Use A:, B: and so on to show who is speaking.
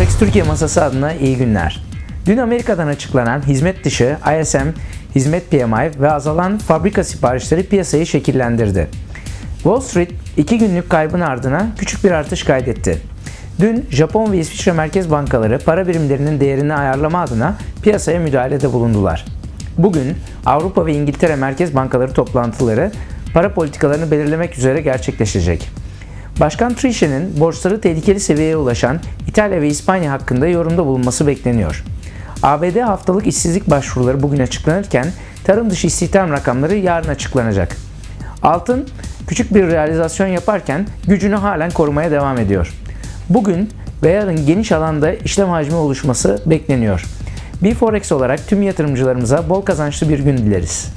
A: Forex Türkiye masası adına iyi günler. Dün Amerika'dan açıklanan hizmet dışı ISM, hizmet PMI ve azalan fabrika siparişleri piyasayı şekillendirdi. Wall Street 2 günlük kaybın ardına küçük bir artış kaydetti. Dün Japon ve İsviçre merkez bankaları para birimlerinin değerini ayarlama adına piyasaya müdahalede bulundular. Bugün Avrupa ve İngiltere merkez bankaları toplantıları para politikalarını belirlemek üzere gerçekleşecek. Başkan Trichet'in borçları tehlikeli seviyeye ulaşan İtalya ve İspanya hakkında yorumda bulunması bekleniyor. ABD haftalık işsizlik başvuruları bugün açıklanırken tarım dışı istihdam rakamları yarın açıklanacak. Altın küçük bir realizasyon yaparken gücünü halen korumaya devam ediyor. Bugün ve yarın geniş alanda işlem hacmi oluşması bekleniyor. Bir Forex olarak tüm yatırımcılarımıza bol kazançlı bir gün dileriz.